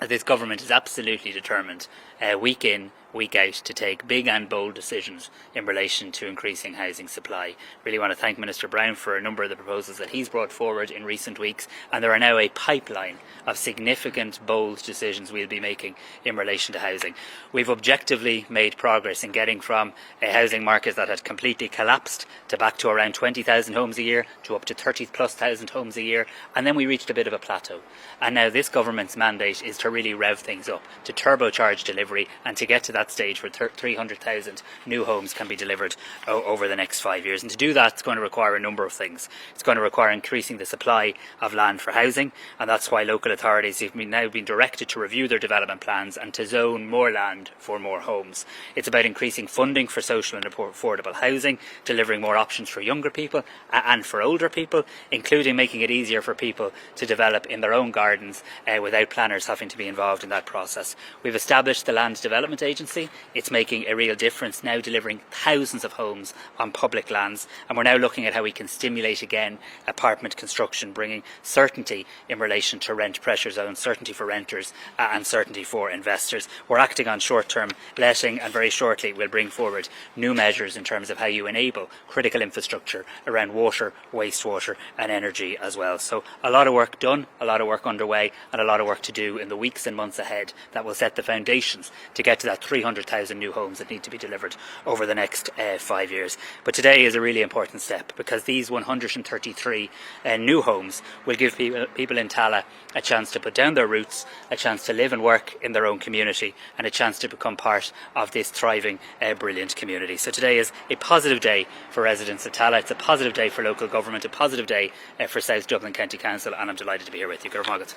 This government is absolutely determined, week in, week out, to take big and bold decisions in relation to increasing housing supply. Really want to thank Minister Browne for a number of the proposals that he's brought forward in recent weeks, and there are now a pipeline of significant, bold decisions we'll be making in relation to housing. We've objectively made progress in getting from a housing market that had completely collapsed to back to around 20,000 homes a year to up to 30,000+ homes a year, and then we reached a bit of a plateau. And now this government's mandate is to really rev things up, to turbocharge delivery, and to get to that stage where 300,000 new homes can be delivered over the next 5 years. And to do that, it's going to require a number of things. It's going to require increasing the supply of land for housing, and that's why local authorities have now been directed to review their development plans and to zone more land for more homes. It's about increasing funding for social and affordable housing, delivering more options for younger people and for older people, including making it easier for people to develop in their own gardens without planners having to be involved in that process. We've established the Land Development Agency. It's making a real difference, now delivering thousands of homes on public lands, and we're now looking at how we can stimulate again apartment construction, bringing certainty in relation to rent pressure zones, certainty for renters and certainty for investors. We're acting on short-term letting, and very shortly we'll bring forward new measures in terms of how you enable critical infrastructure around water, wastewater and energy as well. So a lot of work done, a lot of work underway, and a lot of work to do in the weeks and months ahead that will set the foundations to get to that 300,000 new homes that need to be delivered over the next 5 years. But today is a really important step, because these 133 new homes will give people in Tallaght a chance to put down their roots, a chance to live and work in their own community, and a chance to become part of this thriving, brilliant community. So today is a positive day for residents of Tallaght. It's a positive day for local government, a positive day for South Dublin County Council, and I'm delighted to be here with you. Gurr Magat.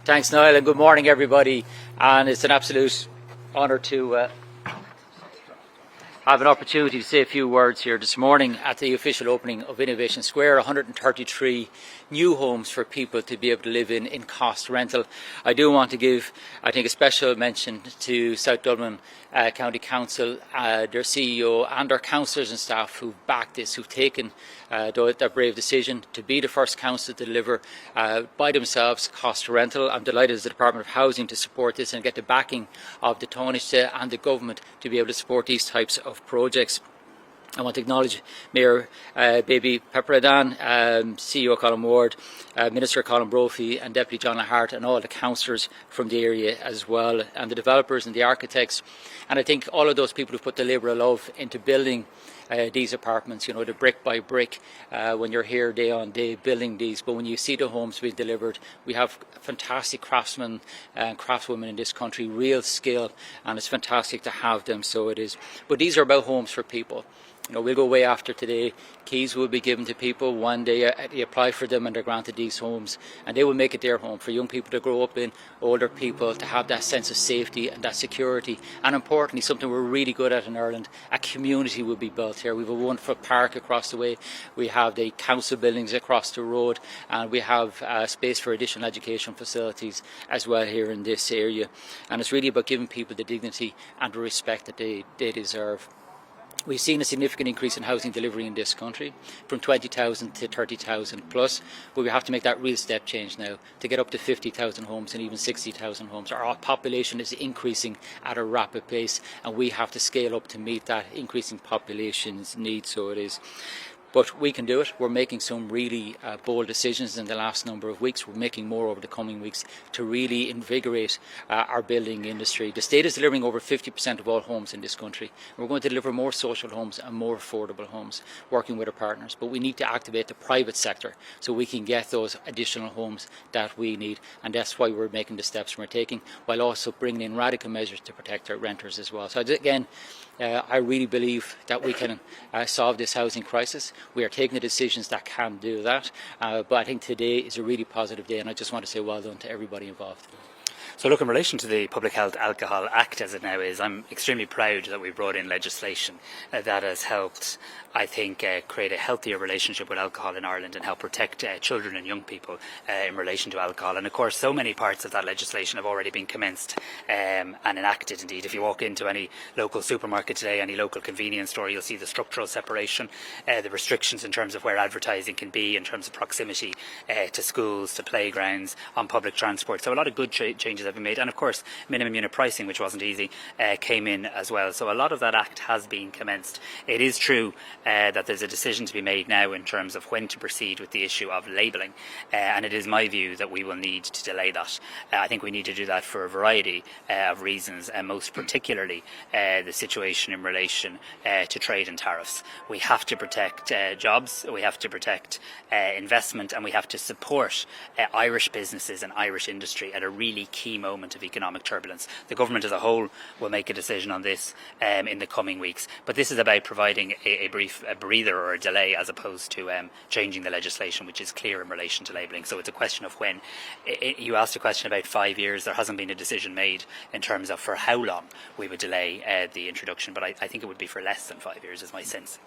Thanks, Niall, and good morning, everybody. And it's an absolute honour to have an opportunity to say a few words here this morning at the official opening of Innovation Square. 133 new homes for people to be able to live in cost rental. I do want to give, I think, a special mention to South Dublin County Council, their CEO and their councillors and staff who've backed this, who've taken that brave decision to be the first council to deliver by themselves cost rental. I'm delighted as the Department of Housing to support this and get the backing of the Tanaiste and the government to be able to support these types of projects. I want to acknowledge Mayor Baby Pepperadan, CEO Colin Ward, Minister Colin Brophy and Deputy John Hart, and all the councillors from the area as well, and the developers and the architects. And I think all of those people who've put the labour of love into building these apartments, you know, the brick by brick, when you're here day on day building these. But when you see the homes being delivered, we have fantastic craftsmen and craftswomen in this country, real skill, and it's fantastic to have them, so it is. But these are about homes for people. You know, we'll go way after today. Keys will be given to people. One day they apply for them and they're granted these homes, and they will make it their home for young people to grow up in, older people to have that sense of safety and that security. And importantly, something we're really good at in Ireland, a community will be built here. We have a wonderful park across the way. We have the council buildings across the road, and we have space for additional education facilities as well here in this area. And it's really about giving people the dignity and the respect that they deserve. We've seen a significant increase in housing delivery in this country, from 20,000 to 30,000 plus, but we have to make that real step change now to get up to 50,000 homes and even 60,000 homes. Our population is increasing at a rapid pace, and we have to scale up to meet that increasing population's needs, so it is. But we can do it. We're making some really bold decisions in the last number of weeks. We're making more over the coming weeks to really invigorate our building industry. The state is delivering over 50% of all homes in this country. We're going to deliver more social homes and more affordable homes, working with our partners. But we need to activate the private sector so we can get those additional homes that we need. And that's why we're making the steps we're taking, while also bringing in radical measures to protect our renters as well. So again, I really believe that we can solve this housing crisis. We are taking the decisions that can do that. But I think today is a really positive day, and I just want to say well done to everybody involved. So look, in relation to the Public Health Alcohol Act as it now is, I'm extremely proud that we brought in legislation that has helped, I think, create a healthier relationship with alcohol in Ireland and help protect children and young people in relation to alcohol. And of course, so many parts of that legislation have already been commenced and enacted indeed. If you walk into any local supermarket today, any local convenience store, you'll see the structural separation, the restrictions in terms of where advertising can be, in terms of proximity to schools, to playgrounds, on public transport. So a lot of good changes have been made. And of course, minimum unit pricing, which wasn't easy, came in as well. So a lot of that act has been commenced. It is true that there's a decision to be made now in terms of when to proceed with the issue of labelling. And it is my view that we will need to delay that. I think we need to do that for a variety of reasons, and most particularly the situation in relation to trade and tariffs. We have to protect jobs, we have to protect investment, and we have to support Irish businesses and Irish industry at a really key moment of economic turbulence. The government as a whole will make a decision on this in the coming weeks. But this is about providing a breather or a delay as opposed to changing the legislation, which is clear in relation to labelling. So it's a question of when. You asked a question about 5 years. There hasn't been a decision made in terms of for how long we would delay the introduction, but I think it would be for less than 5 years is my sense.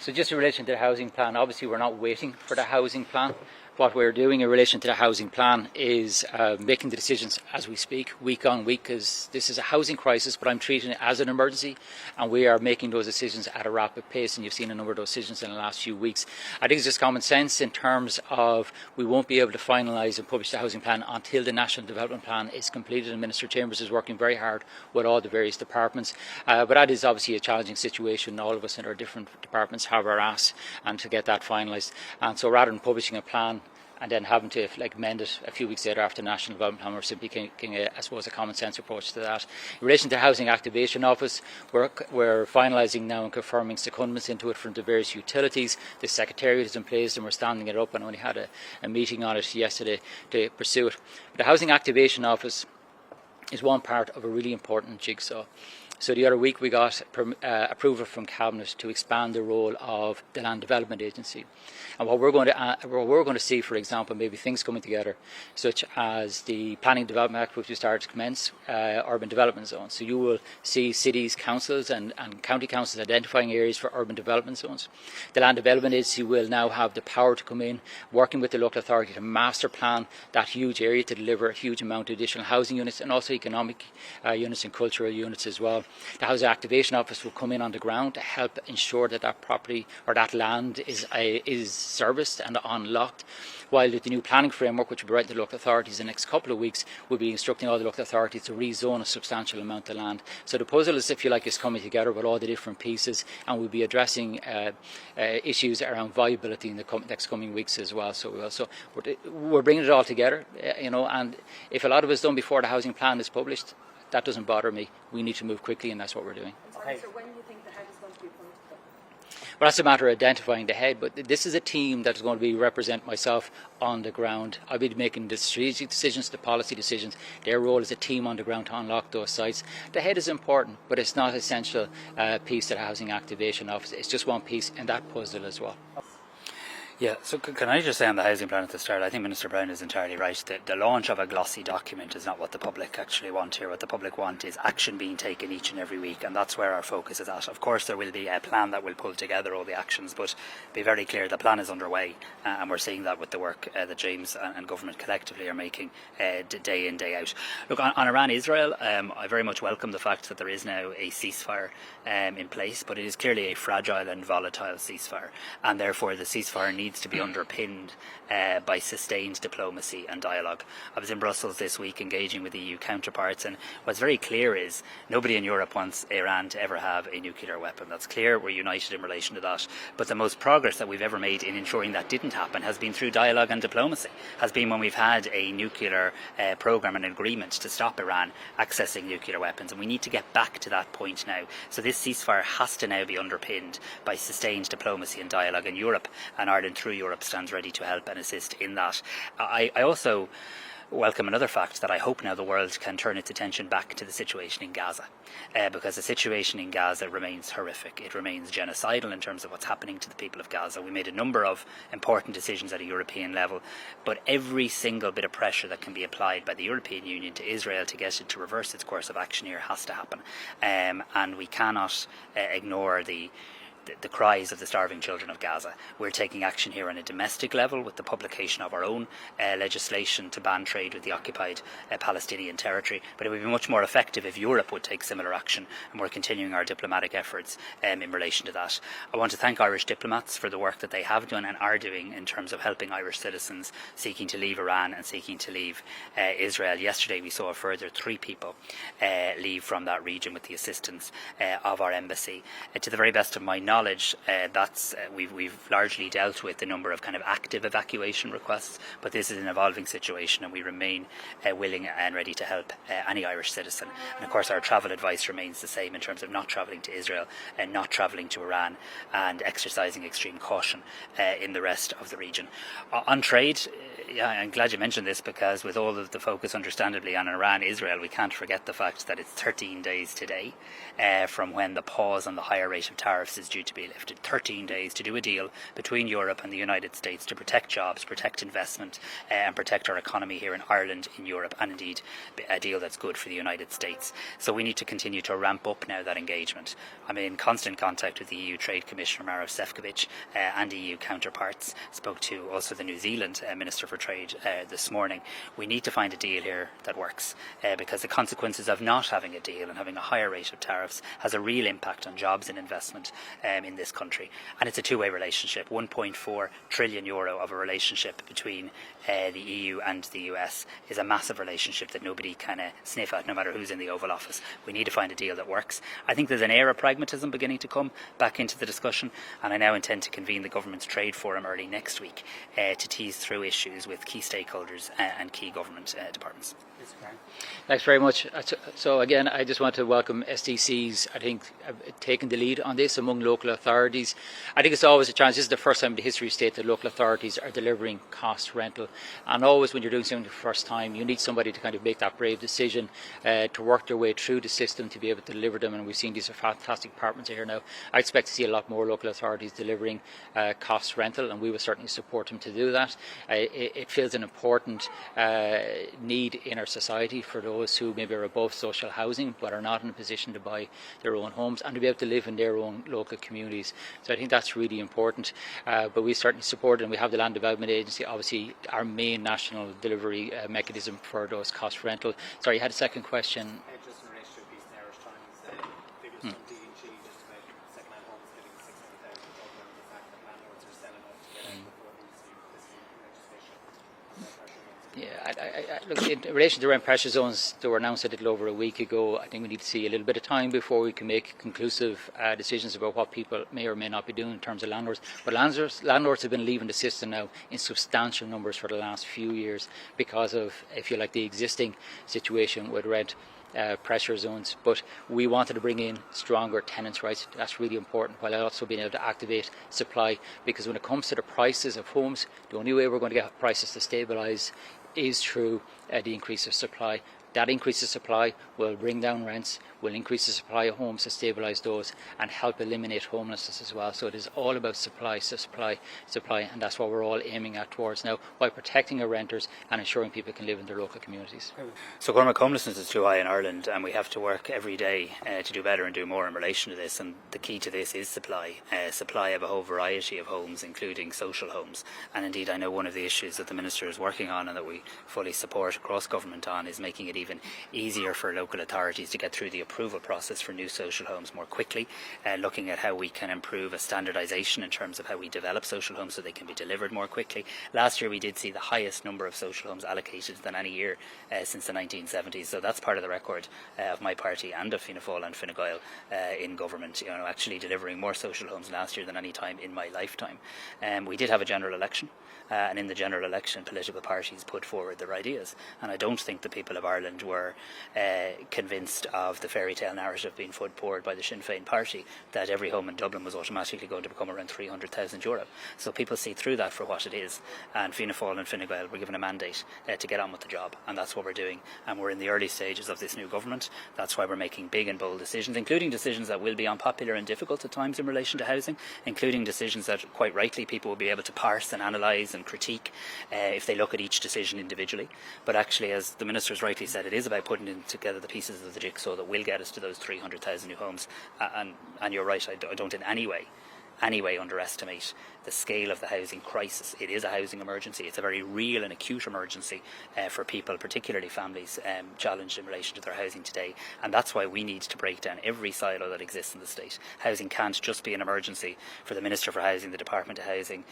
So just in relation to the housing plan, obviously we're not waiting for the housing plan. What we're doing in relation to the housing plan is making the decisions as we speak, week on week, because this is a housing crisis, but I'm treating it as an emergency, and we are making those decisions at a rapid pace, and you've seen a number of those decisions in the last few weeks. I think it's just common sense in terms of we won't be able to finalise and publish the housing plan until the National Development Plan is completed, and Minister Chambers is working very hard with all the various departments. But that is obviously a challenging situation. All of us in our different departments have our ass and to get that finalised. And so rather than publishing a plan and then having to amend it a few weeks later after the National Development Plan, we're simply taking, I suppose, a common sense approach to that. In relation to the Housing Activation Office, we're finalising now and confirming secondments into it from the various utilities. The Secretariat is in place and we're standing it up, and only had a meeting on it yesterday to pursue it. The Housing Activation Office is one part of a really important jigsaw. So the other week we got approval from Cabinet to expand the role of the Land Development Agency. And what we're going to see, for example, maybe things coming together, such as the Planning Development Act, which we started to commence, urban development zones. So you will see cities, councils and county councils identifying areas for urban development zones. The Land Development Agency will now have the power to come in, working with the local authority to master plan that huge area to deliver a huge amount of additional housing units and also economic units and cultural units as well. The Housing Activation Office will come in on the ground to help ensure that that property or that land is serviced and unlocked, while the new planning framework, which will be right to the local authorities in the next couple of weeks, will be instructing all the local authorities to rezone a substantial amount of land. So the puzzle is, if you like, is coming together with all the different pieces, and we'll be addressing issues around viability in the next coming weeks as well. So we're bringing it all together, and if a lot of it is done before the housing plan is published, that doesn't bother me. We need to move quickly, and that's what we're doing. Okay. So when do you think the head is going to be appointed? Well, that's a matter of identifying the head, but this is a team that is going to represent myself on the ground. I'll be making the strategic decisions, the policy decisions. Their role is a team on the ground to unlock those sites. The head is important, but it's not an essential piece of the Housing Activation Office. It's just one piece in that puzzle as well. Yeah, so can I just say on the housing plan at the start, I think Minister Browne is entirely right that the launch of a glossy document is not what the public actually want here. What the public want is action being taken each and every week, and that's where our focus is at. Of course, there will be a plan that will pull together all the actions, but be very clear, the plan is underway, and we're seeing that with the work that James and government collectively are making day in, day out. Look, on Iran-Israel, I very much welcome the fact that there is now a ceasefire in place, but it is clearly a fragile and volatile ceasefire, and therefore the ceasefire needs to be underpinned by sustained diplomacy and dialogue. I was in Brussels this week engaging with EU counterparts, and what's very clear is nobody in Europe wants Iran to ever have a nuclear weapon. That's clear. We're united in relation to that. But the most progress that we've ever made in ensuring that didn't happen has been through dialogue and diplomacy, has been when we've had a nuclear programme and agreement to stop Iran accessing nuclear weapons. And we need to get back to that point now. So this ceasefire has to now be underpinned by sustained diplomacy and dialogue, and Europe and Ireland through Europe stands ready to help and assist in that. I also welcome another fact that I hope now the world can turn its attention back to the situation in Gaza, because the situation in Gaza remains horrific. It remains genocidal in terms of what's happening to the people of Gaza. We made a number of important decisions at a European level, but every single bit of pressure that can be applied by the European Union to Israel to get it to reverse its course of action here has to happen, and we cannot ignore the cries of the starving children of Gaza. We're taking action here on a domestic level with the publication of our own legislation to ban trade with the occupied Palestinian territory, but it would be much more effective if Europe would take similar action, and we're continuing our diplomatic efforts in relation to that. I want to thank Irish diplomats for the work that they have done and are doing in terms of helping Irish citizens seeking to leave Iran and seeking to leave Israel. Yesterday we saw a further 3 people leave from that region with the assistance of our embassy. To the very best of my knowledge, we've largely dealt with the number of kind of active evacuation requests, but this is an evolving situation, and we remain willing and ready to help any Irish citizen. And of course, our travel advice remains the same in terms of not travelling to Israel and not travelling to Iran, and exercising extreme caution in the rest of the region. On trade, I'm glad you mentioned this, because with all of the focus understandably on Iran, Israel, we can't forget the fact that it's 13 days today from when the pause on the higher rate of tariffs is due to be lifted. 13 days to do a deal between Europe and the United States to protect jobs, protect investment, and protect our economy here in Ireland, in Europe, and indeed a deal that's good for the United States. So we need to continue to ramp up now that engagement. I'm in constant contact with the EU Trade Commissioner Maroš Šefčovič and EU counterparts. Spoke to also the New Zealand Minister for Trade this morning. We need to find a deal here that works, because the consequences of not having a deal and having a higher rate of tariffs has a real impact on jobs and investment in this country. And it's a two-way relationship. 1.4 trillion euro of a relationship between the EU and the US is a massive relationship that nobody can sniff at, no matter who's in the Oval Office. We need to find a deal that works. I think there's an air of pragmatism beginning to come back into the discussion, and I now intend to convene the government's trade forum early next week to tease through issues with key stakeholders and key government departments. Thanks very much. So again, I just want to welcome SDC's, I think, taking the lead on this among local authorities. I think it's always a challenge. This is the first time in the history of the state that local authorities are delivering cost rental. And always when you're doing something for the first time, you need somebody to kind of make that brave decision to work their way through the system to be able to deliver them. And we've seen these are fantastic departments here now. I expect to see a lot more local authorities delivering cost rental, and we will certainly support them to do that. It feels an important need in our society for those who maybe are above social housing but are not in a position to buy their own homes and to be able to live in their own local communities. So I think that's really important. But we certainly support it, and we have the Land Development Agency, obviously our main national delivery mechanism for those cost rental. Sorry, you had a second question. Just in relation to a piece in Irish Times, figures from D&G just about second-hand homes getting 600,000 over the fact that landlords are selling up to get out before this legislation. Look, in relation to rent pressure zones, they were announced a little over a week ago. I think we need to see a little bit of time before we can make conclusive decisions about what people may or may not be doing in terms of landlords. But landlords have been leaving the system now in substantial numbers for the last few years because of, if you like, the existing situation with rent pressure zones. But we wanted to bring in stronger tenants' rights. That's really important, while also being able to activate supply, because when it comes to the prices of homes, the only way we're going to get prices to stabilise is through the increase of supply. That increase of supply will bring down rents, will increase the supply of homes to stabilise those and help eliminate homelessness as well. So it is all about supply, and that's what we're all aiming at towards now, while protecting our renters and ensuring people can live in their local communities. So Cormac, homelessness is too high in Ireland, and we have to work every day to do better and do more in relation to this, and the key to this is supply of a whole variety of homes, including social homes. And indeed, I know one of the issues that the Minister is working on and that we fully support across government on is making it even easier for local authorities to get through the approval process for new social homes more quickly, looking at how we can improve a standardisation in terms of how we develop social homes so they can be delivered more quickly. Last year we did see the highest number of social homes allocated than any year since the 1970s, so that's part of the record of my party and of Fianna Fáil and Fine Gael in government, actually delivering more social homes last year than any time in my lifetime. We did have a general election, and in the general election political parties put forward their ideas, and I don't think the people of Ireland were convinced of the fair fairy tale narrative being put forward by the Sinn Féin party that every home in Dublin was automatically going to become around €300,000. So people see through that for what it is, and Fianna Fáil and Fine Gael were given a mandate to get on with the job, and that's what we're doing. And we're in the early stages of this new government. That's why we're making big and bold decisions, including decisions that will be unpopular and difficult at times in relation to housing, including decisions that quite rightly people will be able to parse and analyse and critique if they look at each decision individually. But actually, as the Minister's rightly said, it is about putting together the pieces of the jigsaw that will get us to those 300,000 new homes. And you're right, I don't in any way underestimate the scale of the housing crisis. It is a housing emergency. It's a very real and acute emergency for people, particularly families challenged in relation to their housing today. And that's why we need to break down every silo that exists in the state. Housing can't just be an emergency for the Minister for Housing, the Department of Housing,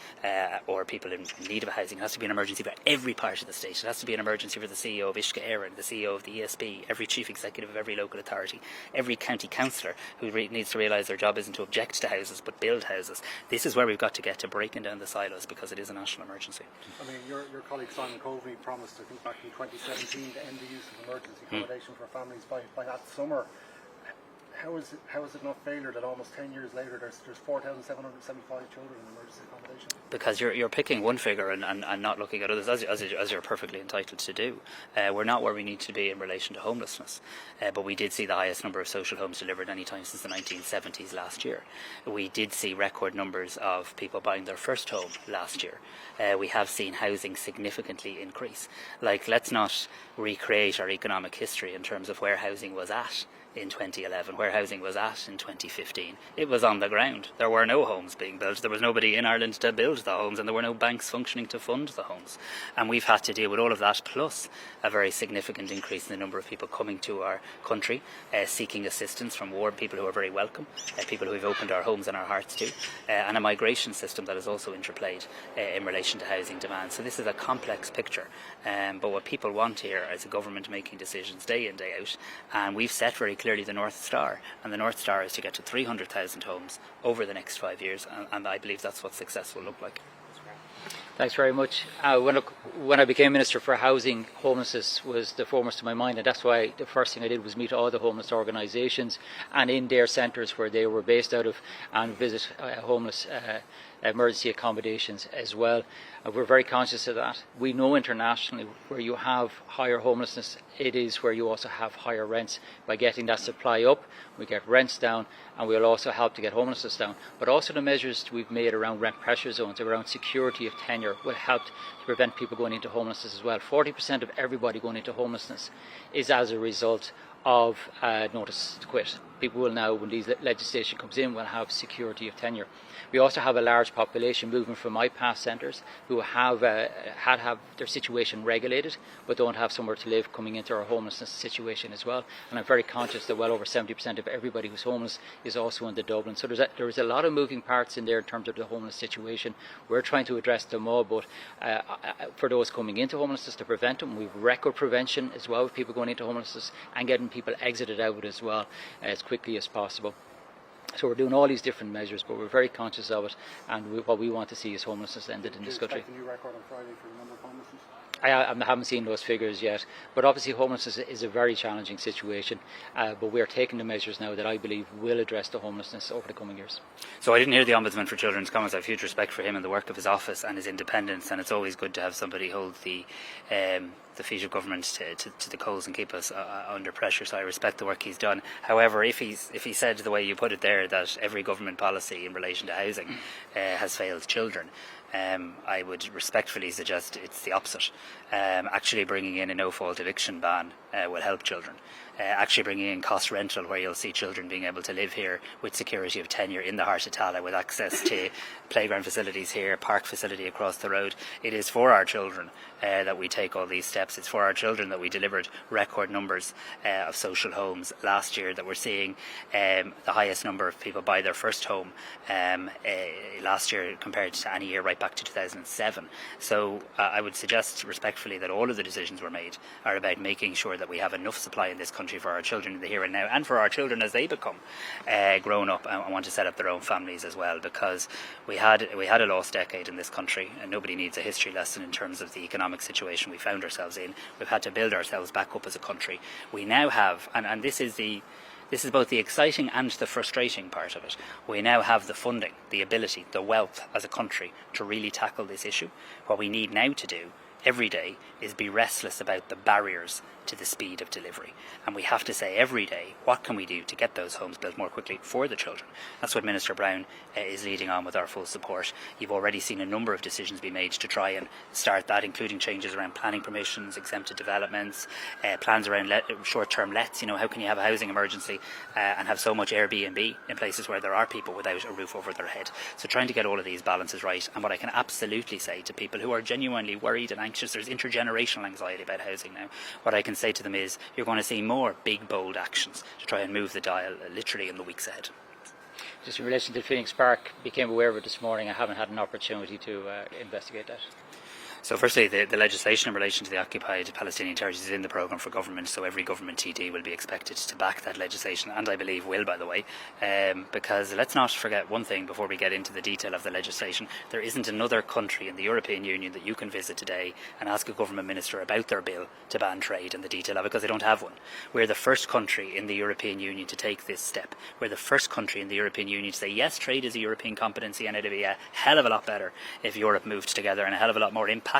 or people in need of housing. It has to be an emergency for every part of the state. It has to be an emergency for the CEO of Uisce Éireann, the CEO of the ESB, every chief executive of every local authority, every county councillor who needs to realise their job isn't to object to houses but build houses. This is where we've got to get to breaking down the silos, because it is a national emergency. I mean, your colleague Simon Covey promised, I think back in 2017, to end the use of emergency accommodation for families by that summer. How is it not failure that almost 10 years later there's 4,775 children in emergency accommodation? Because you're picking one figure and not looking at others, as you're perfectly entitled to do. We're not where we need to be in relation to homelessness, but we did see the highest number of social homes delivered any time since the 1970s last year. We did see record numbers of people buying their first home last year. We have seen housing significantly increase. Let's not recreate our economic history in terms of where housing was at in 2011, where housing was at in 2015. It was on the ground. There were no homes being built. There was nobody in Ireland to build the homes, and there were no banks functioning to fund the homes. And we've had to deal with all of that, plus a very significant increase in the number of people coming to our country, seeking assistance from war, people who are very welcome, people who we've opened our homes and our hearts to, and a migration system that has also interplayed in relation to housing demand. So this is a complex picture, but what people want here is a government making decisions day in, day out, and we've set very clearly the North Star, and the North Star is to get to 300,000 homes over the next 5 years, and I believe that's what success will look like. Thanks very much. When I became Minister for Housing, homelessness was the foremost in my mind, and that's why the first thing I did was meet all the homeless organisations and in their centres where they were based out of, and visit homeless emergency accommodations as well. We're very conscious of that. We know internationally where you have higher homelessness, it is where you also have higher rents. By getting that supply up, we get rents down, and we'll also help to get homelessness down. But also the measures we've made around rent pressure zones, around security of tenure, will help to prevent people going into homelessness as well. 40% of everybody going into homelessness is as a result of notice to quit. People will now, when these legislation comes in, will have security of tenure. We also have a large population moving from IPAS centres who have have their situation regulated but don't have somewhere to live, coming into our homelessness situation as well. And I'm very conscious that well over 70% of everybody who's homeless is also in the Dublin. So there's a lot of moving parts in there in terms of the homeless situation. We're trying to address them all, but for those coming into homelessness, to prevent them, we've record prevention as well with people going into homelessness and getting people exited out as well as quickly as possible. So we're doing all these different measures, but we're very conscious of it, and what we want to see is homelessness ended in this country. Do you expect a new record on Friday for the number of homelessness? I haven't seen those figures yet, but obviously homelessness is a very challenging situation, but we are taking the measures now that I believe will address the homelessness over the coming years. So I didn't hear the Ombudsman for Children's comments. I have huge respect for him and the work of his office and his independence, and it's always good to have somebody hold the feet of government to the coals and keep us under pressure, so I respect the work he's done. However, if he said the way you put it there that every government policy in relation to housing has failed children, I would respectfully suggest it's the opposite. Actually bringing in a no-fault eviction ban will help children. Actually bringing in cost rental, where you'll see children being able to live here with security of tenure in the heart of Tallaght, with access to playground facilities here, park facility across the road. It is for our children that we take all these steps. It's for our children that we delivered record numbers of social homes last year, that we're seeing the highest number of people buy their first home last year compared to any year right back to 2007. So I would suggest respectfully that all of the decisions we're made are about making sure that we have enough supply in this country for our children in the here and now, and for our children as they become grown up and want to set up their own families as well, because we had a lost decade in this country, and nobody needs a history lesson in terms of the economic situation we found ourselves in. We've had to build ourselves back up as a country. We now have, and this is the This is both the exciting and the frustrating part of it. We now have the funding, the ability, the wealth as a country to really tackle this issue. What we need now to do every day is be restless about the barriers to the speed of delivery. And we have to say every day, what can we do to get those homes built more quickly for the children? That's what Minister Browne is leading on with our full support. You've already seen a number of decisions be made to try and start that, including changes around planning permissions, exempted developments, plans around short-term lets. You know, how can you have a housing emergency and have so much Airbnb in places where there are people without a roof over their head? So trying to get all of these balances right. And what I can absolutely say to people who are genuinely worried and anxious, there's intergenerational anxiety about housing now. What I can say to them is you're going to see more big, bold actions to try and move the dial literally in the weeks ahead. Just in relation to Phoenix Park, became aware of it this morning. I haven't had an opportunity to investigate that. So firstly, the legislation in relation to the occupied Palestinian territories is in the programme for government, so every government TD will be expected to back that legislation, and I believe will, by the way, because let's not forget one thing before we get into the detail of the legislation. There isn't another country in the European Union that you can visit today and ask a government minister about their bill to ban trade and the detail of it, because they don't have one. We're the first country in the European Union to take this step. We're the first country in the European Union to say, yes, trade is a European competency, and it'd be a hell of a lot better if Europe moved together and a hell of a lot more impactful.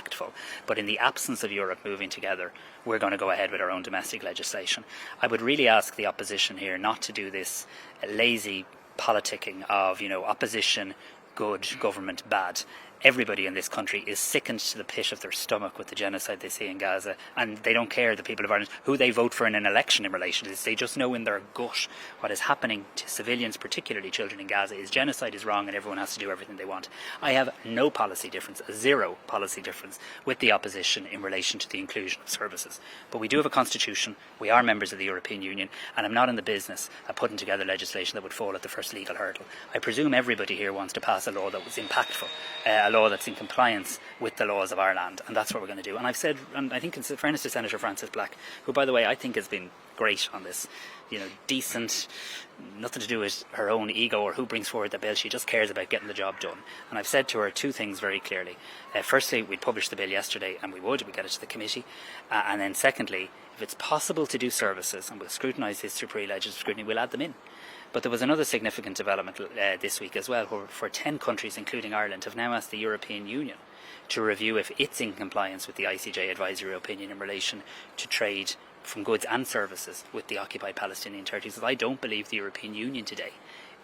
But in the absence of Europe moving together, we're going to go ahead with our own domestic legislation. I would really ask the opposition here not to do this lazy politicking of, opposition good, government bad. Everybody in this country is sickened to the pit of their stomach with the genocide they see in Gaza, and they don't care, the people of Ireland, who they vote for in an election in relation to this. They just know in their gut what is happening to civilians, particularly children in Gaza, is genocide is wrong and everyone has to do everything they want. I have no policy difference, zero policy difference with the opposition in relation to the inclusion of services. But we do have a constitution, we are members of the European Union, and I'm not in the business of putting together legislation that would fall at the first legal hurdle. I presume everybody here wants to pass a law that was impactful, a law that's in compliance with the laws of our land, and that's what we're going to do. And I've said, and I think in fairness to Senator Frances Black, who, by the way, I think has been great on this, decent, nothing to do with her own ego or who brings forward the bill. She just cares about getting the job done. And I've said to her two things very clearly. Firstly, we'd published the bill yesterday, and we'd get it to the committee. And then secondly, if it's possible to do services, and we'll scrutinise this through pre-legislative scrutiny, we'll add them in. But there was another significant development this week as well, where 10 countries, including Ireland, have now asked the European Union to review if it's in compliance with the ICJ advisory opinion in relation to trade from goods and services with the occupied Palestinian territories. I don't believe the European Union today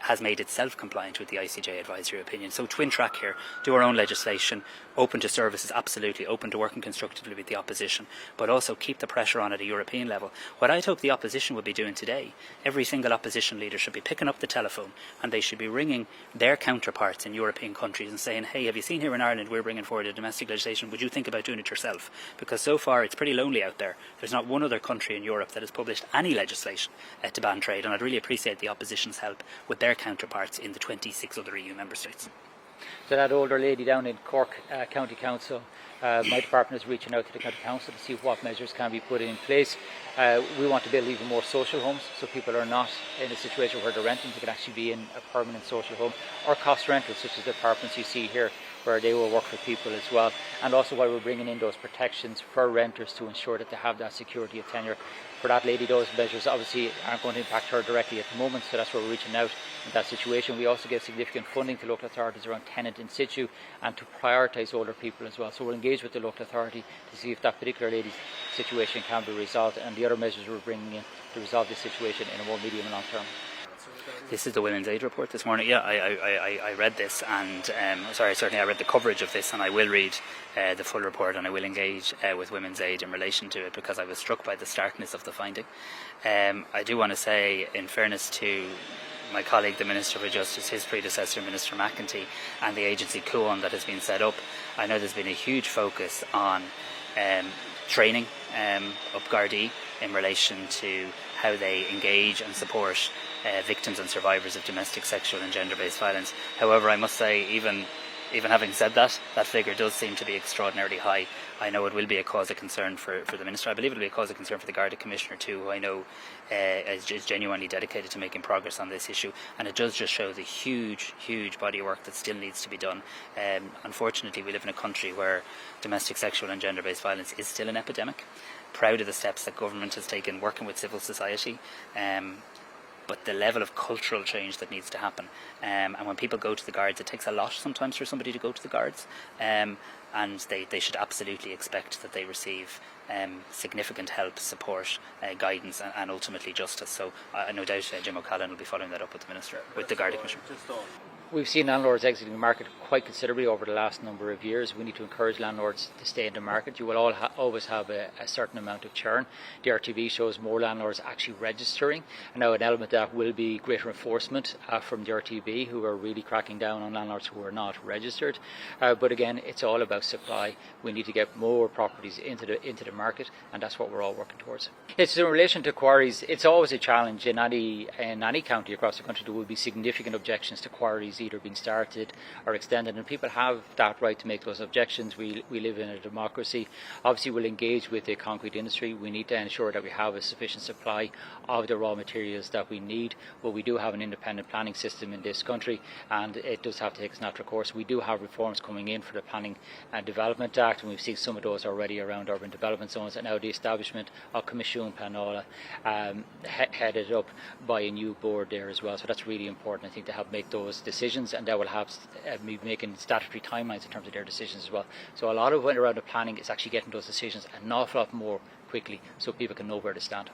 has made itself compliant with the ICJ advisory opinion. So twin track here, do our own legislation, open to services, absolutely, open to working constructively with the opposition, but also keep the pressure on at a European level. What I'd hope the opposition would be doing today, every single opposition leader should be picking up the telephone and they should be ringing their counterparts in European countries and saying, hey, have you seen here in Ireland we're bringing forward a domestic legislation, would you think about doing it yourself? Because so far it's pretty lonely out there. There's not one other country in Europe that has published any legislation to ban trade, and I'd really appreciate the opposition's help with their counterparts in the 26 other EU member states. So that older lady down in Cork County Council, my department is reaching out to the County Council to see what measures can be put in place. We want to build even more social homes, so people are not in a situation where they're renting, they can actually be in a permanent social home, or cost rentals such as the apartments you see here, where they will work for people as well. And also while we're bringing in those protections for renters to ensure that they have that security of tenure. For that lady, those measures obviously aren't going to impact her directly at the moment, so that's where we're reaching out in that situation. We also give significant funding to local authorities around tenant in situ and to prioritise older people as well. So we're engaged with the local authority to see if that particular lady's situation can be resolved, and the other measures we're bringing in to resolve this situation in a more medium and long term. This is the Women's Aid report this morning. Yeah, I read this, and certainly I read the coverage of this, and I will read the full report, and I will engage with Women's Aid in relation to it, because I was struck by the starkness of the finding. I do want to say, in fairness to my colleague, the Minister for Justice, his predecessor, Minister McEntee, and the agency CUON that has been set up, I know there's been a huge focus on training up Gardaí in relation to how they engage and support victims and survivors of domestic, sexual and gender-based violence. However, I must say, even having said that, that figure does seem to be extraordinarily high. I know it will be a cause of concern for the Minister. I believe it will be a cause of concern for the Garda Commissioner too, who I know is genuinely dedicated to making progress on this issue. And it does just show the huge body of work that still needs to be done. Unfortunately, we live in a country where domestic, sexual and gender-based violence is still an epidemic. Proud of the steps that government has taken working with civil society. but the level of cultural change that needs to happen. And when people go to the guards, it takes a lot sometimes for somebody to go to the guards, and they should absolutely expect that they receive significant help, support, guidance, and ultimately justice. So no doubt Jim O'Callaghan will be following that up with the Minister, with the Garda Commissioner. We've seen landlords exiting the market quite considerably over the last number of years. We need to encourage landlords to stay in the market. You will always have a certain amount of churn. The RTV shows more landlords actually registering, and now an element of that will be greater enforcement from the RTB, who are really cracking down on landlords who are not registered. But again, it's all about supply. We need to get more properties into the market, and that's what we're all working towards. It's in relation to quarries. It's always a challenge in any county across the country. There will be significant objections to quarries either being started or extended, and people have that right to make those objections. We live in a democracy. Obviously, we'll engage with the concrete industry. We need to ensure that we have a sufficient supply of the raw materials that we need, but we do have an independent planning system in this country, and it does have to take its natural course. We do have reforms coming in for the Planning and Development Act, and we've seen some of those already around urban development zones, and now the establishment of Comisiún Pleanála, headed up by a new board there as well. So that's really important, I think, to help make those decisions, and that will have be making statutory timelines in terms of their decisions as well. So a lot of what around the planning is actually getting those decisions an awful lot more quickly, so people can know where to stand.